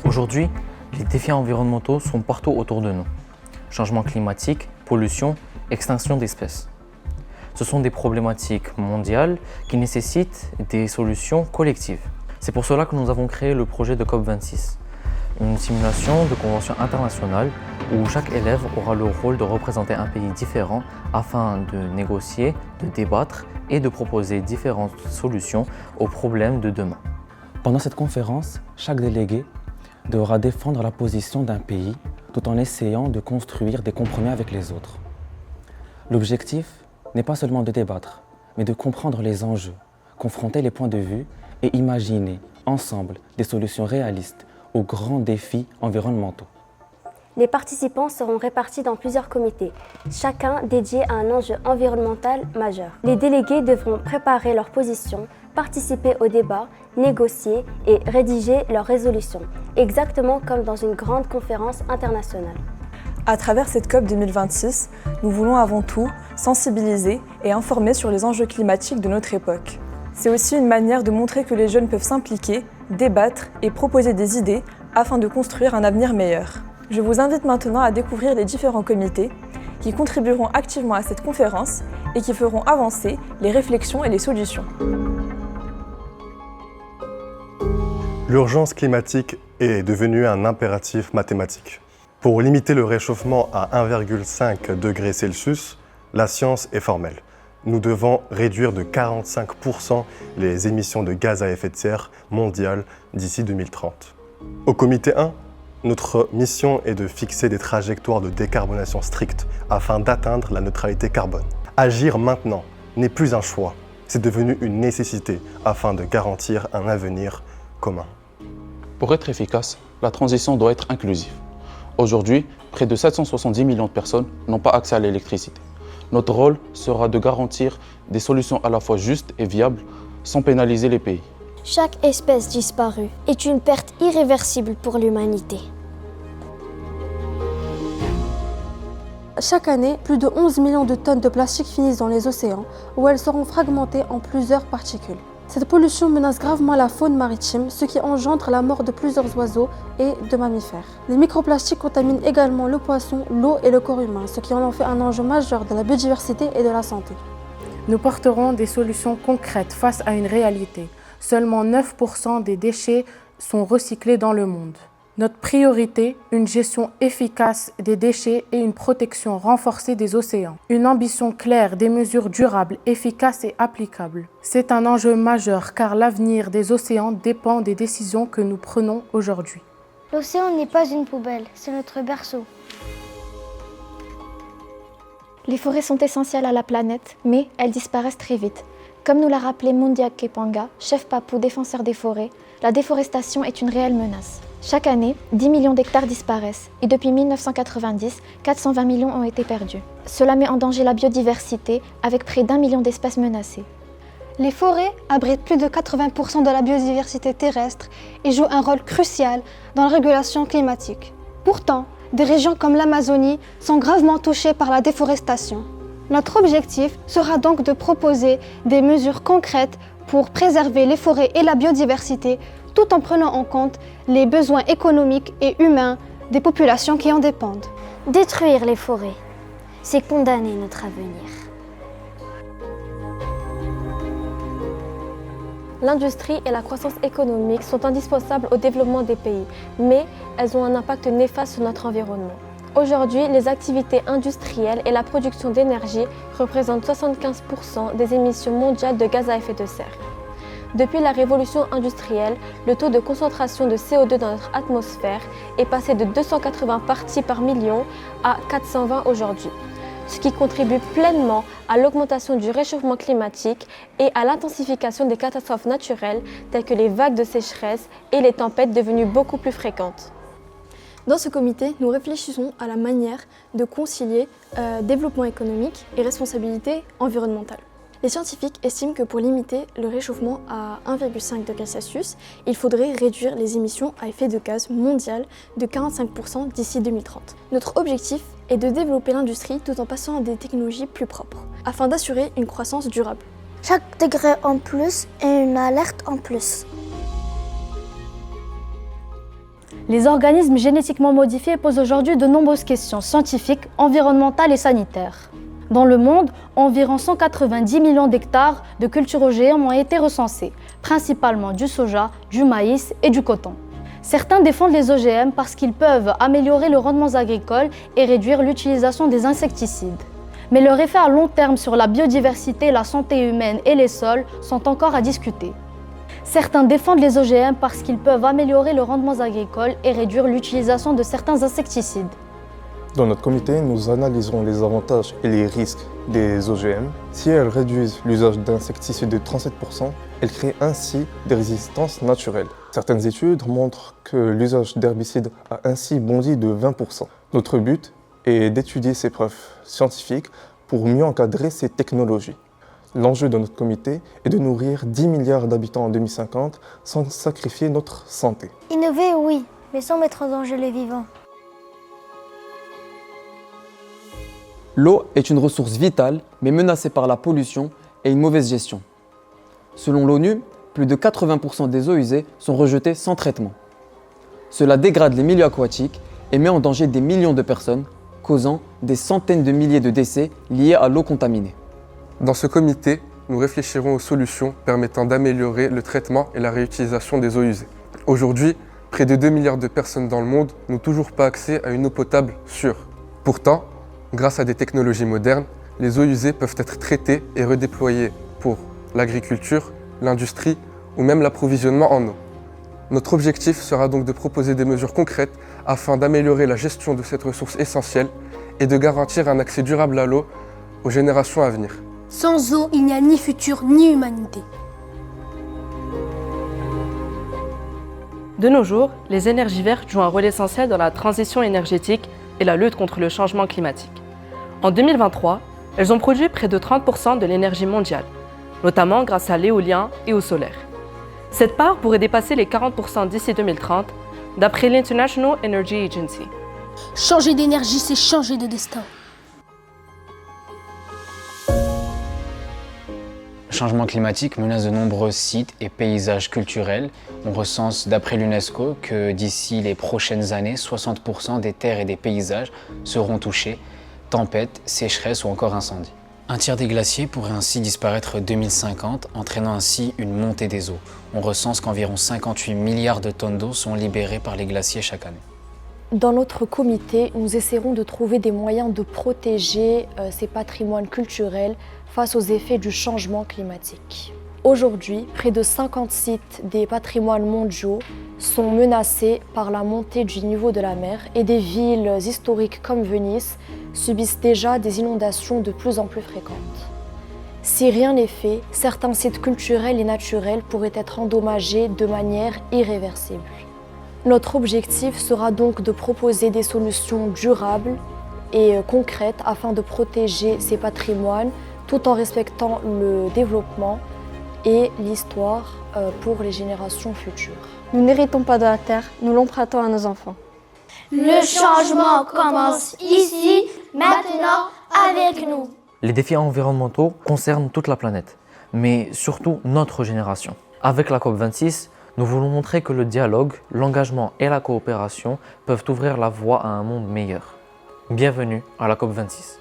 Aujourd'hui, les défis environnementaux sont partout autour de nous. Changement climatique, pollution, extinction d'espèces. Ce sont des problématiques mondiales qui nécessitent des solutions collectives. C'est pour cela que nous avons créé le projet de COP26, une simulation de convention internationale où chaque élève aura le rôle de représenter un pays différent afin de négocier, de débattre et de proposer différentes solutions aux problèmes de demain. Pendant cette conférence, chaque délégué devra défendre la position d'un pays tout en essayant de construire des compromis avec les autres. L'objectif n'est pas seulement de débattre, mais de comprendre les enjeux, confronter les points de vue et imaginer ensemble des solutions réalistes aux grands défis environnementaux. Les participants seront répartis dans plusieurs comités, chacun dédié à un enjeu environnemental majeur. Les délégués devront préparer leurs positions, participer au débat, négocier et rédiger leurs résolutions, exactement comme dans une grande conférence internationale. À travers cette COP 2026, nous voulons avant tout sensibiliser et informer sur les enjeux climatiques de notre époque. C'est aussi une manière de montrer que les jeunes peuvent s'impliquer, débattre et proposer des idées afin de construire un avenir meilleur. Je vous invite maintenant à découvrir les différents comités qui contribueront activement à cette conférence et qui feront avancer les réflexions et les solutions. L'urgence climatique est devenue un impératif mathématique. Pour limiter le réchauffement à 1,5 degré Celsius, la science est formelle. Nous devons réduire de 45% les émissions de gaz à effet de serre mondiales d'ici 2030. Au comité 1, notre mission est de fixer des trajectoires de décarbonation strictes afin d'atteindre la neutralité carbone. Agir maintenant n'est plus un choix, c'est devenu une nécessité afin de garantir un avenir commun. Pour être efficace, la transition doit être inclusive. Aujourd'hui, près de 770 millions de personnes n'ont pas accès à l'électricité. Notre rôle sera de garantir des solutions à la fois justes et viables sans pénaliser les pays. Chaque espèce disparue est une perte irréversible pour l'humanité. Chaque année, plus de 11 millions de tonnes de plastique finissent dans les océans, où elles seront fragmentées en plusieurs particules. Cette pollution menace gravement la faune maritime, ce qui engendre la mort de plusieurs oiseaux et de mammifères. Les microplastiques contaminent également le poisson, l'eau et le corps humain, ce qui en fait un enjeu majeur de la biodiversité et de la santé. Nous porterons des solutions concrètes face à une réalité. Seulement 9% des déchets sont recyclés dans le monde. Notre priorité, une gestion efficace des déchets et une protection renforcée des océans. Une ambition claire, des mesures durables, efficaces et applicables. C'est un enjeu majeur car l'avenir des océans dépend des décisions que nous prenons aujourd'hui. L'océan n'est pas une poubelle, c'est notre berceau. Les forêts sont essentielles à la planète, mais elles disparaissent très vite. Comme nous l'a rappelé Mondia Kepanga, chef papou défenseur des forêts, la déforestation est une réelle menace. Chaque année, 10 millions d'hectares disparaissent et depuis 1990, 420 millions ont été perdus. Cela met en danger la biodiversité avec près d'1 million d'espèces menacées. Les forêts abritent plus de 80% de la biodiversité terrestre et jouent un rôle crucial dans la régulation climatique. Pourtant, des régions comme l'Amazonie sont gravement touchées par la déforestation. Notre objectif sera donc de proposer des mesures concrètes pour préserver les forêts et la biodiversité tout en prenant en compte les besoins économiques et humains des populations qui en dépendent. Détruire les forêts, c'est condamner notre avenir. L'industrie et la croissance économique sont indispensables au développement des pays, mais elles ont un impact néfaste sur notre environnement. Aujourd'hui, les activités industrielles et la production d'énergie représentent 75% des émissions mondiales de gaz à effet de serre. Depuis la révolution industrielle, le taux de concentration de CO2 dans notre atmosphère est passé de 280 parties par million à 420 aujourd'hui, ce qui contribue pleinement à l'augmentation du réchauffement climatique et à l'intensification des catastrophes naturelles telles que les vagues de sécheresse et les tempêtes devenues beaucoup plus fréquentes. Dans ce comité, nous réfléchissons à la manière de concilier développement économique et responsabilité environnementale. Les scientifiques estiment que pour limiter le réchauffement à 1,5 degré Celsius, il faudrait réduire les émissions à effet de gaz mondiales de 45% d'ici 2030. Notre objectif est de développer l'industrie tout en passant à des technologies plus propres, afin d'assurer une croissance durable. Chaque degré en plus est une alerte en plus. Les organismes génétiquement modifiés posent aujourd'hui de nombreuses questions scientifiques, environnementales et sanitaires. Dans le monde, environ 190 millions d'hectares de cultures OGM ont été recensés, principalement du soja, du maïs et du coton. Certains défendent les OGM parce qu'ils peuvent améliorer le rendement agricole et réduire l'utilisation des insecticides. Mais leurs effets à long terme sur la biodiversité, la santé humaine et les sols sont encore à discuter. Certains défendent les OGM parce qu'ils peuvent améliorer le rendement agricole et réduire l'utilisation de certains insecticides. Dans notre comité, nous analyserons les avantages et les risques des OGM. Si elles réduisent l'usage d'insecticides de 37%, elles créent ainsi des résistances naturelles. Certaines études montrent que l'usage d'herbicides a ainsi bondi de 20%. Notre but est d'étudier ces preuves scientifiques pour mieux encadrer ces technologies. L'enjeu de notre comité est de nourrir 10 milliards d'habitants en 2050 sans sacrifier notre santé. Innover, oui, mais sans mettre en danger les vivants. L'eau est une ressource vitale, mais menacée par la pollution et une mauvaise gestion. Selon l'ONU, plus de 80% des eaux usées sont rejetées sans traitement. Cela dégrade les milieux aquatiques et met en danger des millions de personnes, causant des centaines de milliers de décès liés à l'eau contaminée. Dans ce comité, nous réfléchirons aux solutions permettant d'améliorer le traitement et la réutilisation des eaux usées. Aujourd'hui, près de 2 milliards de personnes dans le monde n'ont toujours pas accès à une eau potable sûre. Pourtant, grâce à des technologies modernes, les eaux usées peuvent être traitées et redéployées pour l'agriculture, l'industrie ou même l'approvisionnement en eau. Notre objectif sera donc de proposer des mesures concrètes afin d'améliorer la gestion de cette ressource essentielle et de garantir un accès durable à l'eau aux générations à venir. Sans eau, il n'y a ni futur ni humanité. De nos jours, les énergies vertes jouent un rôle essentiel dans la transition énergétique et la lutte contre le changement climatique. En 2023, elles ont produit près de 30% de l'énergie mondiale, notamment grâce à l'éolien et au solaire. Cette part pourrait dépasser les 40% d'ici 2030, d'après l'International Energy Agency. Changer d'énergie, c'est changer de destin. Le changement climatique menace de nombreux sites et paysages culturels. On recense d'après l'UNESCO que d'ici les prochaines années, 60% des terres et des paysages seront touchés, tempêtes, sécheresses ou encore incendies. Un tiers des glaciers pourrait ainsi disparaître 2050, entraînant ainsi une montée des eaux. On recense qu'environ 58 milliards de tonnes d'eau sont libérées par les glaciers chaque année. Dans notre comité, nous essaierons de trouver des moyens de protéger ces patrimoines culturels face aux effets du changement climatique. Aujourd'hui, près de 50 sites des patrimoines mondiaux sont menacés par la montée du niveau de la mer et des villes historiques comme Venise subissent déjà des inondations de plus en plus fréquentes. Si rien n'est fait, certains sites culturels et naturels pourraient être endommagés de manière irréversible. Notre objectif sera donc de proposer des solutions durables et concrètes afin de protéger ces patrimoines tout en respectant le développement et l'histoire pour les générations futures. Nous n'héritons pas de la terre, nous l'empruntons à nos enfants. Le changement commence ici, maintenant, avec nous. Les défis environnementaux concernent toute la planète, mais surtout notre génération. Avec la COP26, nous voulons montrer que le dialogue, l'engagement et la coopération peuvent ouvrir la voie à un monde meilleur. Bienvenue à la COP26.